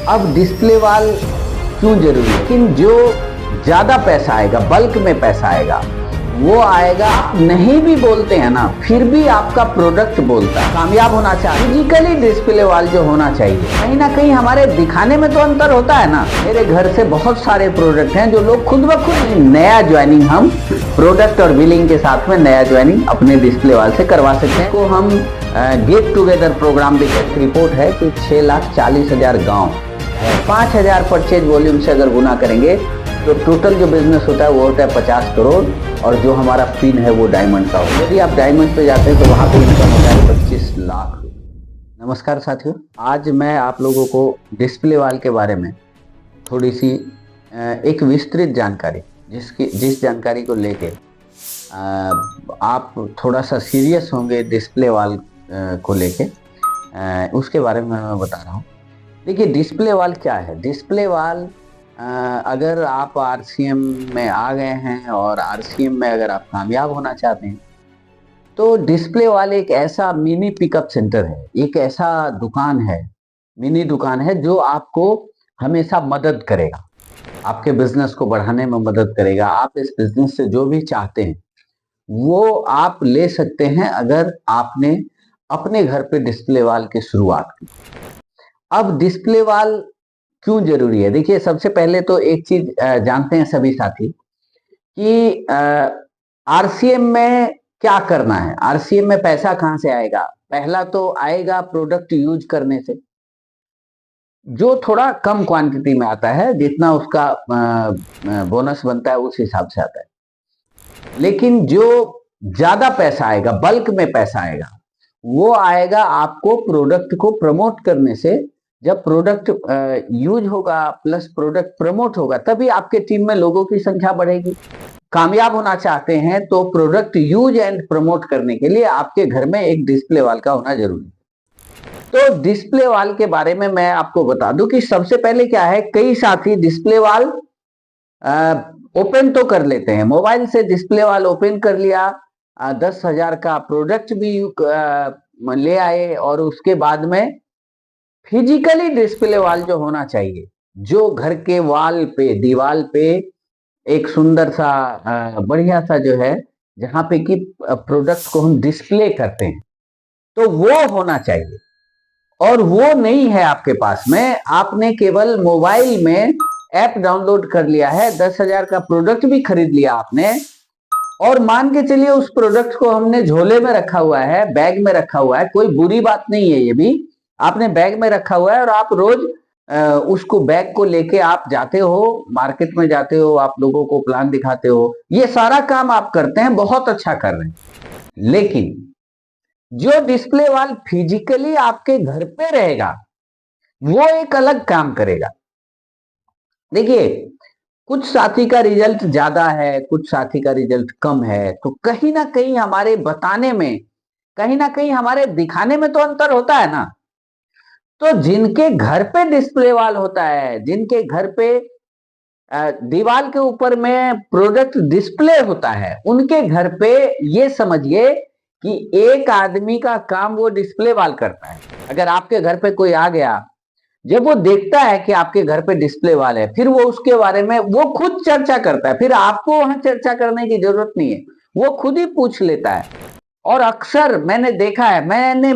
अब display wall क्यों जरूरी है? लेकिन जो ज्यादा पैसा आएगा, बल्क में पैसा आएगा, वो आएगा। आप नहीं भी बोलते हैं ना, फिर भी आपका प्रोडक्ट बोलता है। कामयाब होना चाहिए, फिजिकली डिस्प्ले वॉल जो होना चाहिए। कहीं ना कहीं हमारे दिखाने में तो अंतर होता है ना। मेरे घर से बहुत सारे प्रोडक्ट हैं जो लोग खुद ब खुद नया ज्वाइनिंग, हम प्रोडक्ट और बिलिंग के साथ में नया ज्वाइनिंग अपने डिस्प्ले वॉल से करवा सकते हैं। तो हम गेट टुगेदर प्रोग्राम भी रिपोर्ट है कि 6,40,000 गाँव, 5,000 परचेज वॉल्यूम से अगर गुना करेंगे तो टोटल जो बिजनेस होता है वो होता है 50 करोड़, और जो हमारा पिन है वो डायमंड का होता है। यदि आप डायमंड पे जाते हैं तो वहां पे इनकम होता है 25 लाख। नमस्कार साथियों, आज मैं आप लोगों को डिस्प्ले वॉल के बारे में थोड़ी सी एक विस्तृत जानकारी, जिस जानकारी को लेके आप थोड़ा सा सीरियस होंगे डिस्प्ले वॉल को लेके, उसके बारे में मैं बता रहा हूँ। देखिए, डिस्प्ले वॉल क्या है? डिस्प्ले वॉल, अगर आप आरसीएम में आ गए हैं और आरसीएम में अगर आप कामयाब होना चाहते हैं तो डिस्प्ले वॉल एक ऐसा मिनी पिकअप सेंटर है, एक ऐसा दुकान है, मिनी दुकान है जो आपको हमेशा मदद करेगा, आपके बिजनेस को बढ़ाने में मदद करेगा। आप इस बिजनेस से जो भी चाहते हैं वो आप ले सकते हैं अगर आपने अपने घर पे डिस्प्ले वॉल की शुरुआत की। अब डिस्प्ले वॉल क्यों जरूरी है? देखिए, सबसे पहले तो एक चीज जानते हैं सभी साथी कि आरसीएम में क्या करना है। आरसीएम में पैसा कहां से आएगा? पहला तो आएगा प्रोडक्ट यूज करने से, जो थोड़ा कम क्वांटिटी में आता है, जितना उसका बोनस बनता है उस हिसाब से आता है। लेकिन जो ज्यादा पैसा आएगा, बल्क में पैसा आएगा, वो आएगा आपको प्रोडक्ट को प्रमोट करने से। जब प्रोडक्ट यूज होगा प्लस प्रोडक्ट प्रमोट होगा, तभी आपके टीम में लोगों की संख्या बढ़ेगी। कामयाब होना चाहते हैं तो प्रोडक्ट यूज एंड प्रमोट करने के लिए आपके घर में एक डिस्प्ले वॉल का होना जरूरी है। तो डिस्प्ले वॉल के बारे में मैं आपको बता दूं कि सबसे पहले क्या है, कई साथी डिस्प्ले वॉल ओपन तो कर लेते हैं, मोबाइल से डिस्प्ले वॉल ओपन कर लिया, 10,000 का प्रोडक्ट भी ले आए, और उसके बाद में फिजिकली डिस्प्ले वॉल जो होना चाहिए, जो घर के वॉल पे, दीवार पे एक सुंदर सा बढ़िया सा जो है, जहां पे कि प्रोडक्ट को हम डिस्प्ले करते हैं, तो वो होना चाहिए। और वो नहीं है आपके पास में। आपने केवल मोबाइल में ऐप डाउनलोड कर लिया है, 10,000 का प्रोडक्ट भी खरीद लिया आपने, और मान के चलिए उस प्रोडक्ट को हमने झोले में रखा हुआ है, बैग में रखा हुआ है। कोई बुरी बात नहीं है, ये भी आपने बैग में रखा हुआ है और आप रोज उसको, बैग को लेके आप जाते हो, मार्केट में जाते हो, आप लोगों को प्लान दिखाते हो, ये सारा काम आप करते हैं, बहुत अच्छा कर रहे हैं। लेकिन जो डिस्प्ले वॉल फिजिकली आपके घर पे रहेगा वो एक अलग काम करेगा। देखिए, कुछ साथी का रिजल्ट ज्यादा है, कुछ साथी का रिजल्ट कम है, तो कहीं ना कहीं हमारे बताने में, कहीं ना कहीं हमारे दिखाने में तो अंतर होता है ना। तो जिनके घर पे डिस्प्ले वॉल होता है, जिनके घर पे दीवार के ऊपर में प्रोडक्ट डिस्प्ले होता है, उनके घर पे ये समझिए कि एक आदमी का काम वो डिस्प्ले वॉल करता है। अगर आपके घर पे कोई आ गया, जब वो देखता है कि आपके घर पे डिस्प्ले वॉल है, फिर वो उसके बारे में वो खुद चर्चा करता है, फिर आपको वहां चर्चा करने की जरूरत नहीं है, वो खुद ही पूछ लेता है। और अक्सर मैंने देखा है, मैंने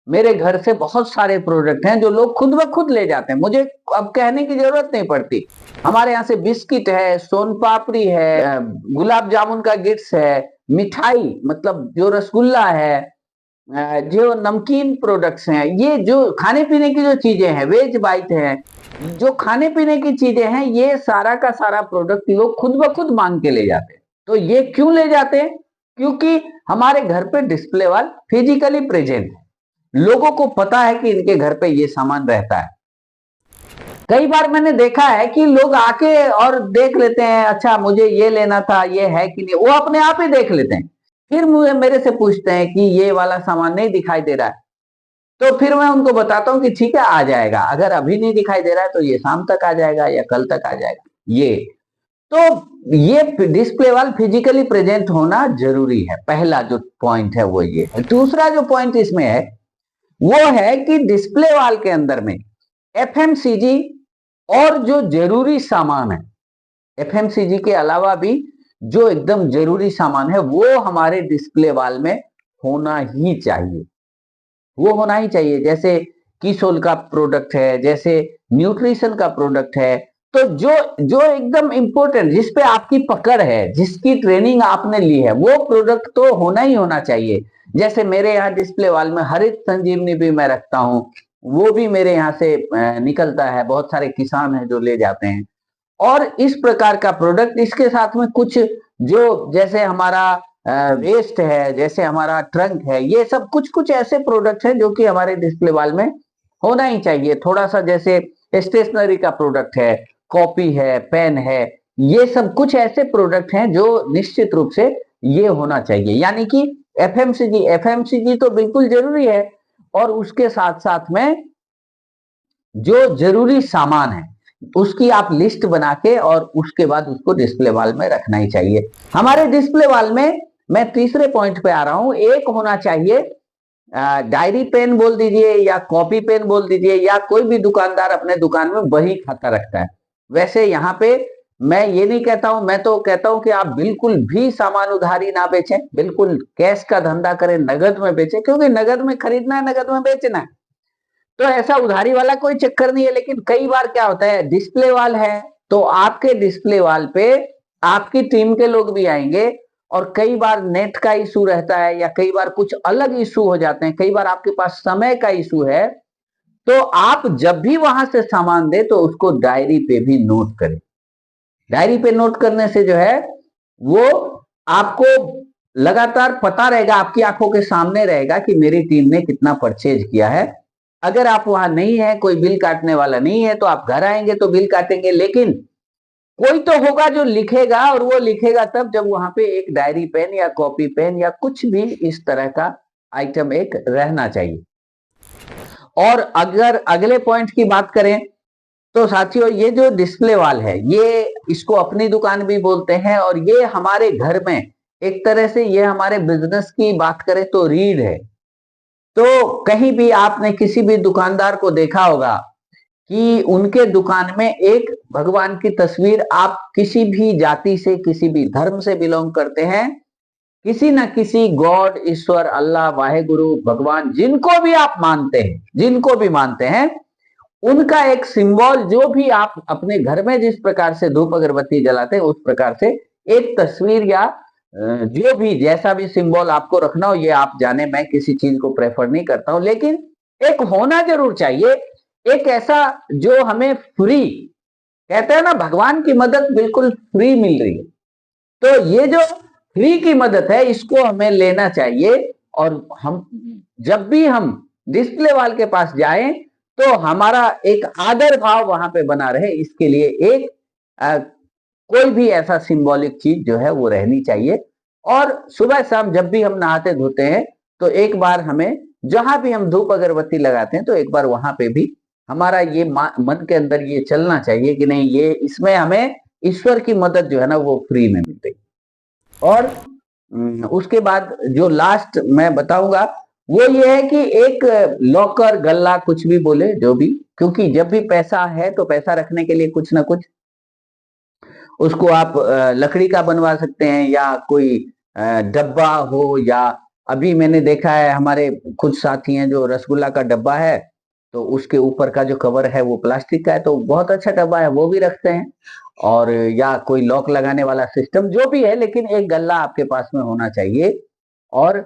मेरे घर से बहुत सारे प्रोडक्ट हैं जो लोग खुद ब खुद ले जाते हैं, मुझे अब कहने की जरूरत नहीं पड़ती। हमारे यहाँ से बिस्किट है, सोन पापड़ी है, गुलाब जामुन का गिट्स है, मिठाई मतलब जो रसगुल्ला है, जो नमकीन प्रोडक्ट्स हैं, ये जो खाने पीने की जो चीजें हैं, वेज बाइट है, जो खाने पीने की चीजें हैं, ये सारा का सारा प्रोडक्ट लोग खुद ब खुद मांग के ले जाते हैं। तो ये क्यों ले जाते हैं? क्योंकि हमारे घर पे डिस्प्ले वॉल फिजिकली प्रेजेंट है, लोगों को पता है कि इनके घर पे ये सामान रहता है। कई बार मैंने देखा है कि लोग आके और देख लेते हैं, अच्छा मुझे ये लेना था, ये है कि नहीं, वो अपने आप ही देख लेते हैं, फिर मुझे मेरे से पूछते हैं कि ये वाला सामान नहीं दिखाई दे रहा है। तो फिर मैं उनको बताता हूँ कि ठीक है, आ जाएगा, अगर अभी नहीं दिखाई दे रहा है तो ये शाम तक आ जाएगा या कल तक आ जाएगा। ये डिस्प्ले वॉल फिजिकली प्रेजेंट होना जरूरी है, पहला जो पॉइंट है वो ये है। दूसरा जो पॉइंट इसमें है वो है कि डिस्प्ले वॉल के अंदर में एफएमसीजी और जो जरूरी सामान है, एफएमसीजी के अलावा भी जो एकदम जरूरी सामान है वो हमारे डिस्प्ले वॉल में होना ही चाहिए, वो होना ही चाहिए। जैसे किसोल का प्रोडक्ट है, जैसे न्यूट्रिशन का प्रोडक्ट है, तो जो जो एकदम इंपॉर्टेंट, जिस पे आपकी पकड़ है, जिसकी ट्रेनिंग आपने ली है, वो प्रोडक्ट तो होना ही होना चाहिए। जैसे मेरे यहाँ डिस्प्ले वॉल में हरित संजीवनी भी मैं रखता हूँ, वो भी मेरे यहाँ से निकलता है, बहुत सारे किसान हैं जो ले जाते हैं। और इस प्रकार का प्रोडक्ट, इसके साथ में कुछ जो जैसे हमारा वेस्ट है, जैसे हमारा ट्रंक है, ये सब कुछ कुछ ऐसे प्रोडक्ट हैं जो कि हमारे डिस्प्ले वॉल में होना ही चाहिए। थोड़ा सा जैसे स्टेशनरी का प्रोडक्ट है, कॉपी है, पेन है, ये सब कुछ ऐसे प्रोडक्ट हैं जो निश्चित रूप से ये होना चाहिए। यानी कि एफएमसीजी तो बिल्कुल जरूरी है, और उसके साथ साथ में जो जरूरी सामान है उसकी आप लिस्ट बना के और उसके बाद उसको डिस्प्ले वॉल में रखना ही चाहिए। हमारे डिस्प्ले वॉल में मैं तीसरे पॉइंट पे आ रहा हूं, एक होना चाहिए डायरी पेन बोल दीजिए या कॉपी पेन बोल दीजिए, या कोई भी दुकानदार अपने दुकान में बही खाता रखता है। वैसे यहाँ पे मैं ये नहीं कहता हूं, मैं तो कहता हूं कि आप बिल्कुल भी सामान उधारी ना बेचें, बिल्कुल कैश का धंधा करें, नगद में बेचें, क्योंकि नगद में खरीदना है, नगद में बेचना है, तो ऐसा उधारी वाला कोई चक्कर नहीं है। लेकिन कई बार क्या होता है, डिस्प्ले वॉल है तो आपके डिस्प्ले वॉल पे आपकी टीम के लोग भी आएंगे, और कई बार नेट का इशू रहता है, या कई बार कुछ अलग इशू हो जाते हैं, कई बार आपके पास समय का इशू है, तो आप जब भी वहां से सामान दे तो उसको डायरी पे भी नोट करें। डायरी पे नोट करने से जो है वो आपको लगातार पता रहेगा, आपकी आंखों के सामने रहेगा कि मेरी टीम ने कितना परचेज किया है। अगर आप वहां नहीं है, कोई बिल काटने वाला नहीं है, तो आप घर आएंगे तो बिल काटेंगे, लेकिन कोई तो होगा जो लिखेगा, और वो लिखेगा तब जब वहां पे एक डायरी पेन या कॉपी पेन या कुछ भी इस तरह का आइटम एक रहना चाहिए। और अगर अगले पॉइंट की बात करें तो साथियों, ये जो डिस्प्ले वॉल है, ये इसको अपनी दुकान भी बोलते हैं, और ये हमारे घर में एक तरह से ये हमारे बिजनेस की बात करें तो रीढ़ है। तो कहीं भी आपने किसी भी दुकानदार को देखा होगा कि उनके दुकान में एक भगवान की तस्वीर, आप किसी भी जाति से, किसी भी धर्म से बिलोंग करते हैं, किसी ना किसी गॉड, ईश्वर, अल्लाह, वाहेगुरु, भगवान, जिनको भी आप मानते हैं, जिनको भी मानते हैं, उनका एक सिंबल, जो भी आप अपने घर में जिस प्रकार से धूप अगरबत्ती जलाते हैं उस प्रकार से एक तस्वीर या जो भी जैसा भी सिंबल आपको रखना हो, ये आप जाने, मैं किसी चीज को प्रेफर नहीं करता हूं, लेकिन एक होना जरूर चाहिए, एक ऐसा जो हमें फ्री, कहते हैं ना भगवान की मदद बिल्कुल फ्री मिल रही है, तो ये जो फ्री की मदद है इसको हमें लेना चाहिए। और हम जब भी हम डिस्प्ले वॉल के पास जाएं तो हमारा एक आदर भाव वहां पे बना रहे, इसके लिए एक कोई भी ऐसा सिंबॉलिक चीज जो है वो रहनी चाहिए। और सुबह शाम जब भी हम नहाते धोते हैं तो एक बार हमें, जहां भी हम धूप अगरबत्ती लगाते हैं, तो एक बार वहां पे भी हमारा ये मन के अंदर ये चलना चाहिए कि नहीं, ये इसमें हमें ईश्वर की मदद जो है ना वो फ्री में मिल रही। और उसके बाद जो लास्ट मैं बताऊंगा वो ये है कि एक लॉकर, गल्ला, कुछ भी बोले, जो भी, क्योंकि जब भी पैसा है तो पैसा रखने के लिए कुछ ना कुछ उसको आप लकड़ी का बनवा सकते हैं, या कोई डब्बा हो, या अभी मैंने देखा है हमारे कुछ साथी हैं जो रसगुल्ला का डब्बा है तो उसके ऊपर का जो कवर है वो प्लास्टिक का है, तो बहुत अच्छा डब्बा है, वो भी रखते हैं। और या कोई लॉक लगाने वाला सिस्टम जो भी है, लेकिन एक गल्ला आपके पास में होना चाहिए। और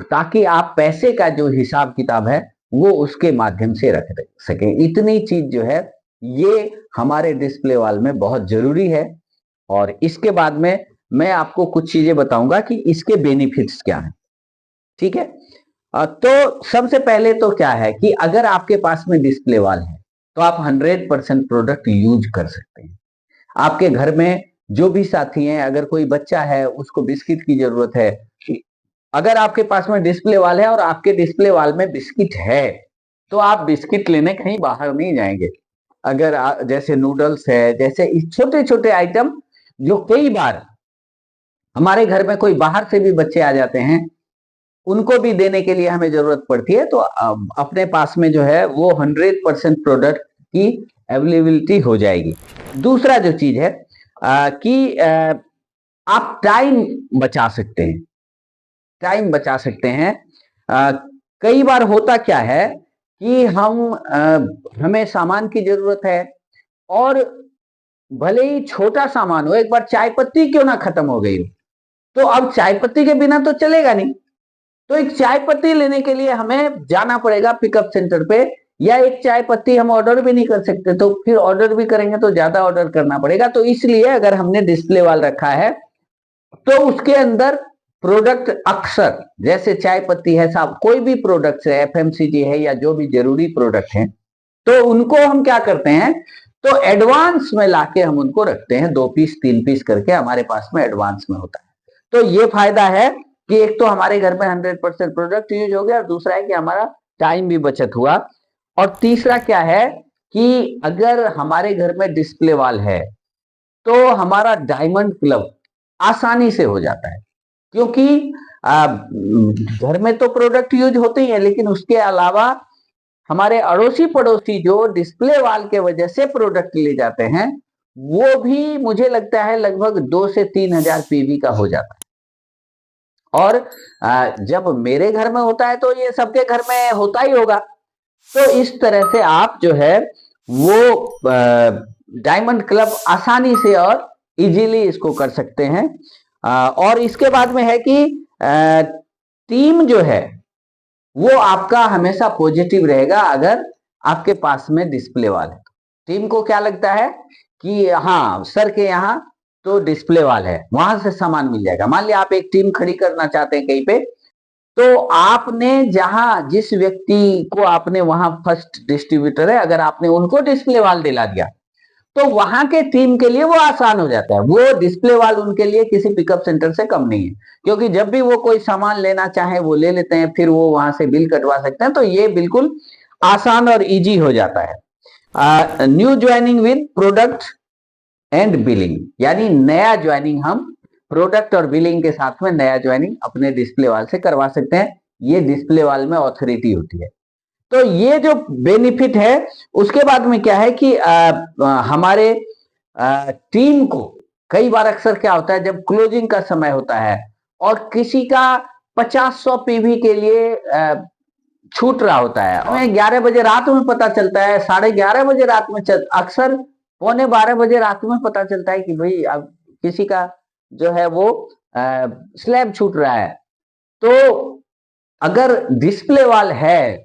ताकि आप पैसे का जो हिसाब किताब है वो उसके माध्यम से रख सकें, इतनी चीज जो है ये हमारे डिस्प्ले वॉल में बहुत जरूरी है। और इसके बाद में मैं आपको कुछ चीजें बताऊंगा कि इसके बेनिफिट्स क्या हैं, ठीक है। तो सबसे पहले तो क्या है कि अगर आपके पास में डिस्प्ले वॉल है तो आप 100% प्रोडक्ट यूज कर सकते हैं। आपके घर में जो भी साथी हैं, अगर कोई बच्चा है उसको बिस्किट की जरूरत है, अगर आपके पास में डिस्प्ले वॉल है और आपके डिस्प्ले वॉल में बिस्किट है, तो आप बिस्किट लेने कहीं बाहर नहीं जाएंगे। अगर जैसे नूडल्स है, जैसे छोटे छोटे आइटम जो कई बार हमारे घर में कोई बाहर से भी बच्चे आ जाते हैं, उनको भी देने के लिए हमें जरूरत पड़ती है, तो अपने पास में जो है वो 100% प्रोडक्ट की अवेलेबिलिटी हो जाएगी। दूसरा जो चीज है कि आप टाइम बचा सकते हैं, टाइम बचा सकते हैं। कई बार होता क्या है कि हमें सामान की जरूरत है, और भले ही छोटा सामान हो, एक बार चाय पत्ती क्यों ना खत्म हो गई हो, तो अब चाय पत्ती के बिना तो चलेगा नहीं, तो एक चाय पत्ती लेने के लिए हमें जाना पड़ेगा पिकअप सेंटर पे, या एक चाय पत्ती हम ऑर्डर भी नहीं कर सकते, तो फिर ऑर्डर भी करेंगे तो ज्यादा ऑर्डर करना पड़ेगा। तो इसलिए अगर हमने डिस्प्ले वाल रखा है तो उसके अंदर प्रोडक्ट अक्सर, जैसे चाय पत्ती है, साहब कोई भी प्रोडक्ट है, एफएमसीजी है, या जो भी जरूरी प्रोडक्ट है, तो उनको हम क्या करते हैं, तो एडवांस में लाके हम उनको रखते हैं, 2 पीस 3 पीस करके हमारे पास में एडवांस में होता है। तो ये फायदा है कि एक तो हमारे घर में 100% प्रोडक्ट यूज हो गया, और दूसरा है कि हमारा टाइम भी बचत हुआ। और तीसरा क्या है कि अगर हमारे घर में डिस्प्ले वाल है तो हमारा डायमंड क्लब आसानी से हो जाता है, क्योंकि घर में तो प्रोडक्ट यूज होते ही है, लेकिन उसके अलावा हमारे अड़ोसी पड़ोसी जो डिस्प्ले वाल के वजह से प्रोडक्ट ले जाते हैं, वो भी मुझे लगता है लगभग 2 से 3 हजार पीवी का हो जाता है। और जब मेरे घर में होता है तो ये सबके घर में होता ही होगा। तो इस तरह से आप जो है वो डायमंड क्लब आसानी से और इजीली इसको कर सकते हैं। और इसके बाद में है कि टीम जो है वो आपका हमेशा पॉजिटिव रहेगा अगर आपके पास में डिस्प्ले वाल है। टीम को क्या लगता है कि हाँ सर के यहाँ तो डिस्प्ले वाल है, वहां से सामान मिल जाएगा। मान लिया आप एक टीम खड़ी करना चाहते हैं कहीं पे, तो आपने जहां जिस व्यक्ति को आपने वहां फर्स्ट डिस्ट्रीब्यूटर है, अगर आपने उनको डिस्प्ले वाल दिला दिया तो वहां के टीम के लिए वो आसान हो जाता है। वो डिस्प्ले वाल उनके लिए किसी पिकअप सेंटर से कम नहीं है, क्योंकि जब भी वो कोई सामान लेना चाहे वो ले लेते हैं, फिर वो वहां से बिल कटवा सकते हैं। तो ये बिल्कुल आसान और इजी हो जाता है। New joining with product and billing, यानी नया ज्वाइनिंग हम प्रोडक्ट और बिलिंग के साथ में नया ज्वाइनिंग अपने डिस्प्ले वाल से करवा सकते हैं। ये डिस्प्ले वाल में ऑथोरिटी होती है। तो ये जो बेनिफिट है, उसके बाद में क्या है कि हमारे टीम को कई बार अक्सर क्या होता है, जब क्लोजिंग का समय होता है और किसी का 50-100 पीवी के लिए छूट रहा होता है, हमें 11 बजे रात में पता चलता है, 11:30 बजे रात में अक्सर 11:45 बजे रात में पता चलता है कि भाई अब किसी का जो है वो स्लैब छूट रहा है। तो अगर डिस्प्ले वाल है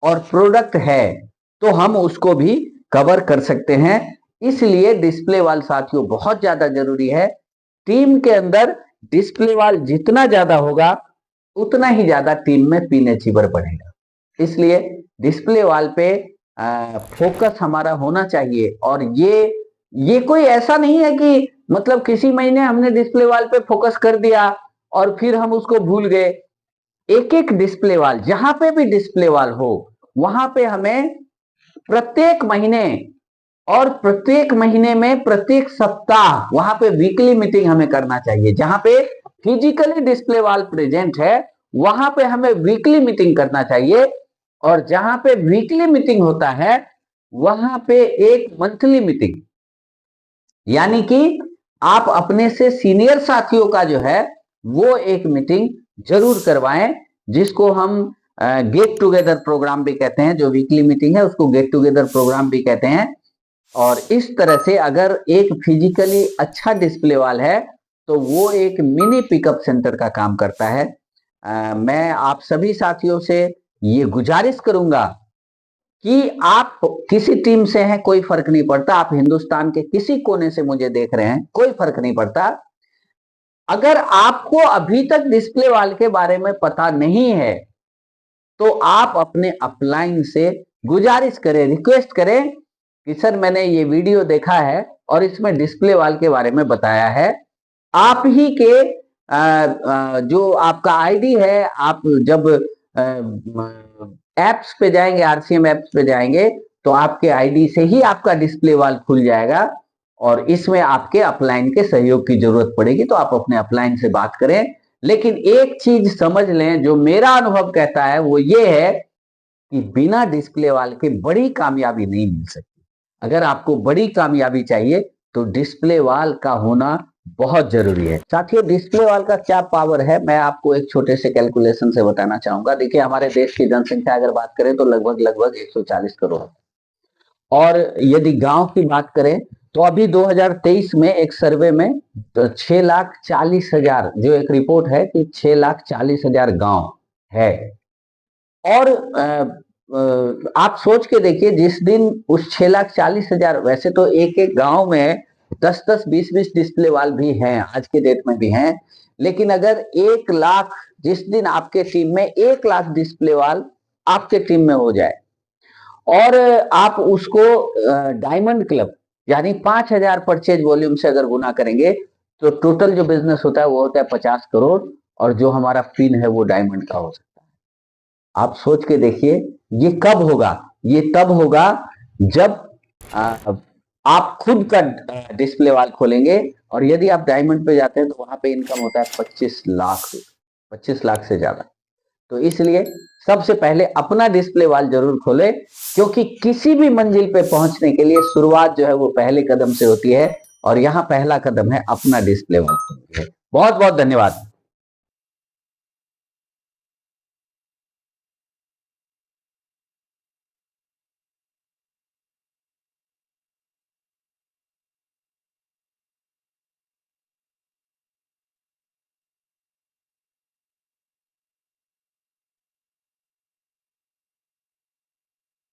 और प्रोडक्ट है तो हम उसको भी कवर कर सकते हैं। इसलिए डिस्प्ले वाल साथियों बहुत ज्यादा जरूरी है। टीम के अंदर डिस्प्ले वाल जितना ज्यादा होगा उतना ही ज्यादा टीम में पीन अचीवर बढ़ेगा। इसलिए डिस्प्ले वाल पे फोकस हमारा होना चाहिए। और ये कोई ऐसा नहीं है कि मतलब किसी महीने हमने डिस्प्ले वाल पे फोकस कर दिया और फिर हम उसको भूल गए। एक एक डिस्प्ले वाल, जहां पे भी डिस्प्ले वाल हो वहां पे हमें प्रत्येक महीने, और प्रत्येक महीने में प्रत्येक सप्ताह वहां पे वीकली मीटिंग हमें करना चाहिए। जहां पे फिजिकली डिस्प्ले वाल प्रेजेंट है वहां पे हमें वीकली मीटिंग करना चाहिए, और जहां पे वीकली मीटिंग होता है वहां पे एक मंथली मीटिंग, यानी कि आप अपने से सीनियर साथियों का जो है वो एक मीटिंग जरूर करवाएं, जिसको हम गेट टुगेदर प्रोग्राम भी कहते हैं। जो वीकली मीटिंग है उसको गेट टुगेदर प्रोग्राम भी कहते हैं। और इस तरह से अगर एक फिजिकली अच्छा डिस्प्ले वाल है तो वो एक मिनी पिकअप सेंटर का काम करता है। मैं आप सभी साथियों से ये गुजारिश करूंगा कि आप किसी टीम से हैं कोई फर्क नहीं पड़ता, आप हिंदुस्तान के किसी कोने से मुझे देख रहे हैं कोई फर्क नहीं पड़ता, अगर आपको अभी तक डिस्प्ले वाल के बारे में पता नहीं है तो आप अपने अपलाइन से गुजारिश करें, रिक्वेस्ट करें कि सर मैंने ये वीडियो देखा है और इसमें डिस्प्ले वाल के बारे में बताया है। आप ही के जो आपका आईडी है, आप जब एप्स पे जाएंगे, आरसीएम एप्स पे जाएंगे तो आपके आईडी से ही आपका डिस्प्ले वाल खुल जाएगा। और इसमें आपके अपलाइन के सहयोग की जरूरत पड़ेगी तो आप अपने अपलाइन से बात करें। लेकिन एक चीज समझ लें, जो मेरा अनुभव कहता है वो ये है कि बिना डिस्प्ले वाल के बड़ी कामयाबी नहीं मिल सकती। अगर आपको बड़ी कामयाबी चाहिए तो डिस्प्ले वाल का होना बहुत जरूरी है। साथियों, डिस्प्ले वाल का क्या पावर है, मैं आपको एक छोटे से कैलकुलेशन से बताना चाहूंगा। देखिए, हमारे देश की जनसंख्या अगर बात करें तो लगभग 140 करोड़, और यदि गांव की बात करें तो अभी 2023 में एक सर्वे में 6,40,000, जो एक रिपोर्ट है कि 6,40,000 गांव है। और आप सोच के देखिए, जिस दिन उस 6,40,000, वैसे तो एक एक गांव में 10-10, 20-20 डिस्प्ले वाल भी हैं, आज के डेट में भी हैं, लेकिन अगर 1 लाख, जिस दिन आपके टीम में 1 लाख डिस्प्ले वाल आपके टीम में हो जाए और आप उसको डायमंड क्लब यानी 5,000 परचेज वॉल्यूम से अगर गुना करेंगे तो टोटल जो बिजनेस होता है वो होता है 50 करोड़, और जो हमारा पिन है वो डायमंड का हो सकता है। आप सोच के देखिए, ये कब होगा? ये तब होगा जब आप खुद का डिस्प्ले वाल खोलेंगे, और यदि आप डायमंड पे जाते हैं तो वहां पे इनकम होता है 25 लाख, 25 लाख से ज्यादा। तो इसलिए सबसे पहले अपना डिस्प्ले वाल जरूर खोले, क्योंकि किसी भी मंजिल पे पहुंचने के लिए शुरुआत जो है वो पहले कदम से होती है, और यहाँ पहला कदम है अपना डिस्प्ले वाल खोलना। बहुत बहुत धन्यवाद।